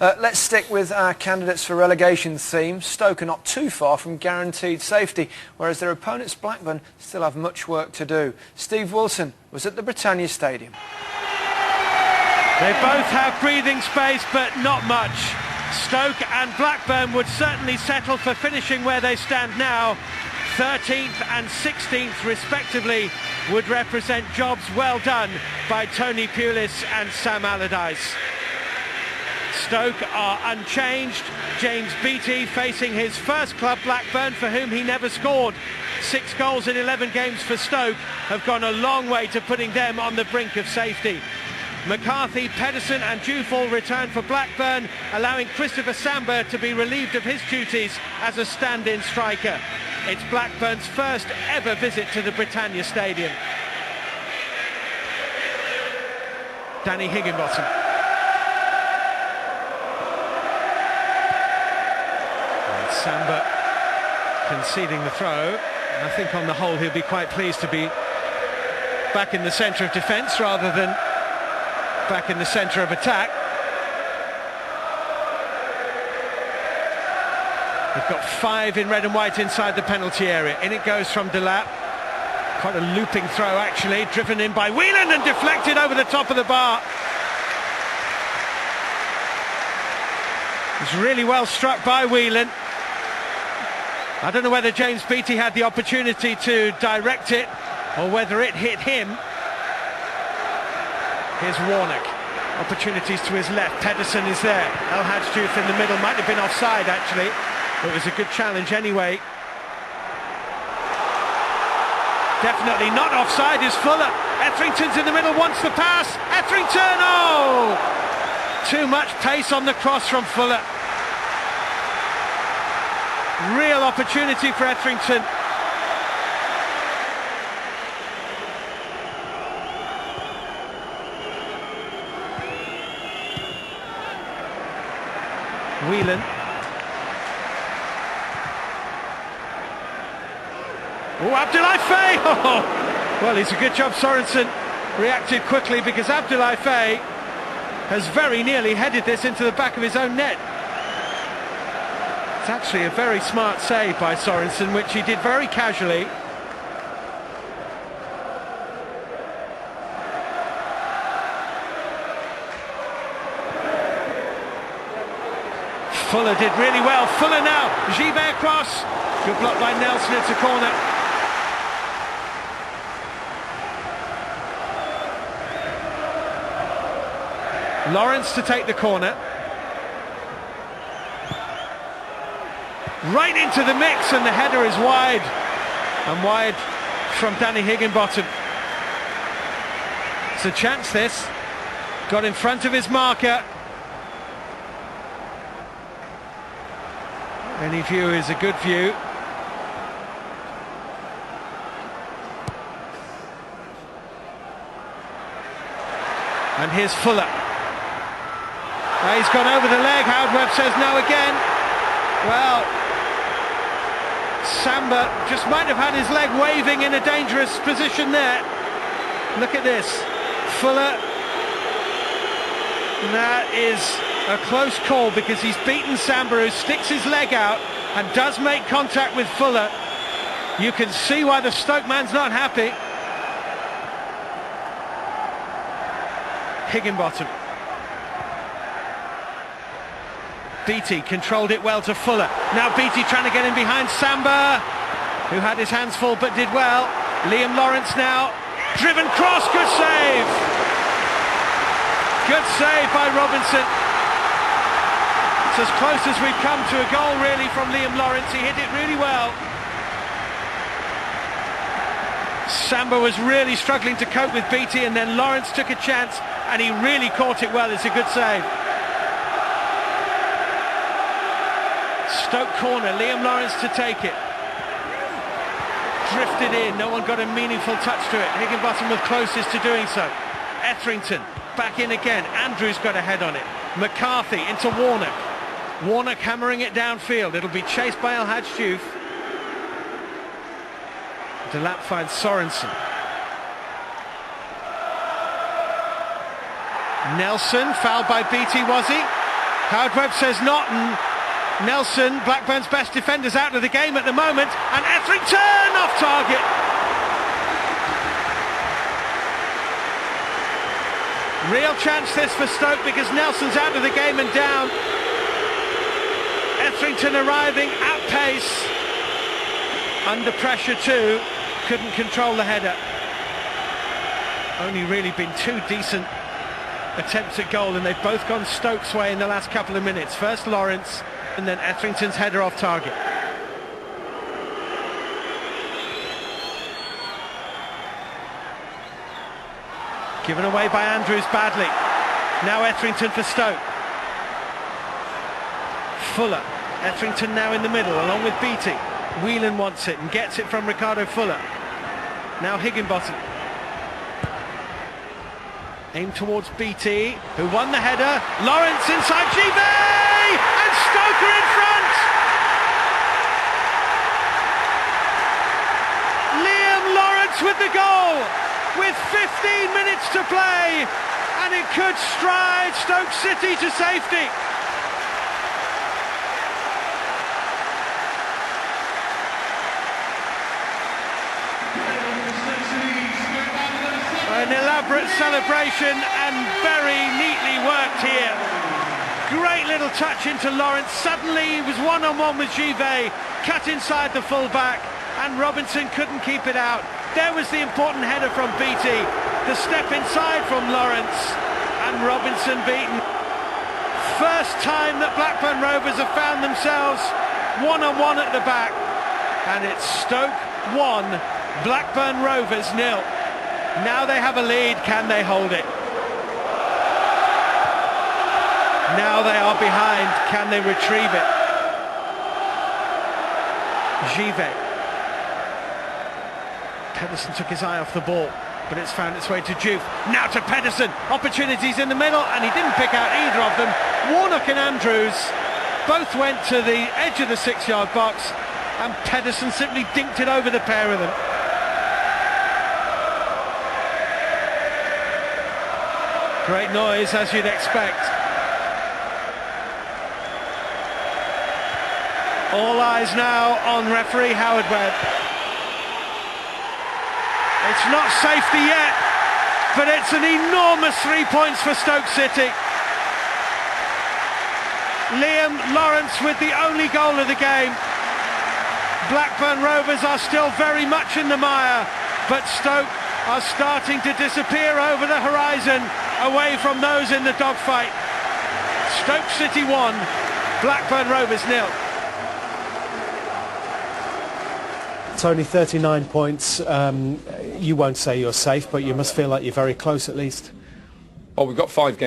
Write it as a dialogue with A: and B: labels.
A: Let's stick with our candidates for relegation theme. Stoke are not too far from guaranteed safety, whereas their opponents Blackburn still have much work to do. Steve Wilson was at the Britannia Stadium.
B: They both have breathing space, but not much. Stoke and Blackburn would certainly settle for finishing where they stand now. 13th and 16th respectively would represent jobs well done by Tony Pulis and Sam Allardyce. Stoke are unchanged. James Beattie facing his first club Blackburn, for whom he never scored. 6 goals in 11 games for Stoke have gone a long way to putting them on the brink of safety. McCarthy, Pedersen and Dufall return for Blackburn, allowing Christopher Samba to be relieved of his duties as a stand-in striker. It's Blackburn's first ever visit to the Britannia Stadium. Danny Higginbotham. And Samba conceding the throw. I think on the whole he'll be quite pleased to be back in the centre of defence rather than back in the centre of attack. They've got 5 in red and white inside the penalty area. In it goes from Delap. Quite a looping throw actually, driven in by Whelan and deflected over the top of the bar. It's really well struck by Whelan. I don't know whether James Beattie had the opportunity to direct it or whether it hit him. Here's Warnock. Opportunities to his left. Pedersen is there. El Hadjdiouf in the middle. Might have been offside actually. It was a good challenge anyway. Definitely not offside is Fuller. Etherington's in the middle, wants the pass. Etherington, oh! Too much pace on the cross from Fuller. Real opportunity for Etherington. Whelan. Oh, Abdoulaye Faye! Oh, well, it's a good job Sorensen reacted quickly, because Abdoulaye Faye has very nearly headed this into the back of his own net. It's actually a very smart save by Sorensen, which he did very casually. Fuller did really well. Fuller now. Givert cross. Good block by Nelson. It's a corner. Lawrence to take the corner. Right into the mix, and the header is wide. And wide from Danny Higginbotham. It's a chance this. Got in front of his marker. Any view is a good view. And here's Fuller. He's gone over the leg. Howard Webb says no again. Well, Samba just might have had his leg waving in a dangerous position there. Look at this. Fuller. That is a close call, because he's beaten Samba, who sticks his leg out and does make contact with Fuller. You can see why the Stoke man's not happy. Higginbotham. Beattie controlled it well to Fuller. Now Beattie trying to get in behind Samba, who had his hands full but did well. Liam Lawrence now. Driven cross, good save. Good save by Robinson. It's as close as we've come to a goal really from Liam Lawrence. He hit it really well. Samba was really struggling to cope with Beattie, and then Lawrence took a chance and he really caught it well. It's a good save. Stoke corner, Liam Lawrence to take it. Drifted in, no one got a meaningful touch to it. Higginbotham was closest to doing so. Etherington back in again. Andrews got a head on it. McCarthy into Warnock. Warnock hammering it downfield. It'll be chased by El Hadjdiouf. Delap finds Sorensen. Nelson, fouled by Beattie, was he? Howard Webb says not, and Nelson, Blackburn's best defenders, out of the game at the moment, and Etherington off target. Real chance this for Stoke because Nelson's out of the game and down. Etherington arriving at pace, under pressure too, couldn't control the header. Only really been two decent attempts at goal, and they've both gone Stoke's way in the last couple of minutes. First Lawrence, and then Etherington's header off target. Given away by Andrews badly. Now Etherington for Stoke. Fuller. Etherington now in the middle, along with Beattie. Whelan wants it and gets it from Ricardo Fuller. Now Higginbottom. Aimed towards Beattie, who won the header. Lawrence inside Givet! And Stoke are in front! Liam Lawrence with the goal, with 15 minutes to play, and it could stride Stoke City to safety. An elaborate celebration and very neatly worked here. Great little touch into Lawrence. Suddenly he was one-on-one with Givet, cut inside the full-back, and Robinson couldn't keep it out. There was the important header from Beattie, the step inside from Lawrence, and Robinson beaten. First time that Blackburn Rovers have found themselves one-on-one at the back, and it's Stoke 1, Blackburn Rovers 0. Now they have a lead, can they hold it? Now they are behind, can they retrieve it? Givet. Pedersen took his eye off the ball, but it's found its way to Juve. Now to Pedersen, opportunities in the middle, and he didn't pick out either of them. Warnock and Andrews both went to the edge of the 6-yard box, and Pedersen simply dinked it over the pair of them. Great noise, as you'd expect. All eyes now on referee Howard Webb. It's not safety yet, but it's an enormous 3 points for Stoke City. Liam Lawrence with the only goal of the game. Blackburn Rovers are still very much in the mire, but Stoke are starting to disappear over the horizon, away from those in the dogfight. Stoke City 1, Blackburn Rovers 0.
C: It's only 39 points. You won't say you're safe, but you must feel like you're very close at least.
D: Well, we've got 5 games.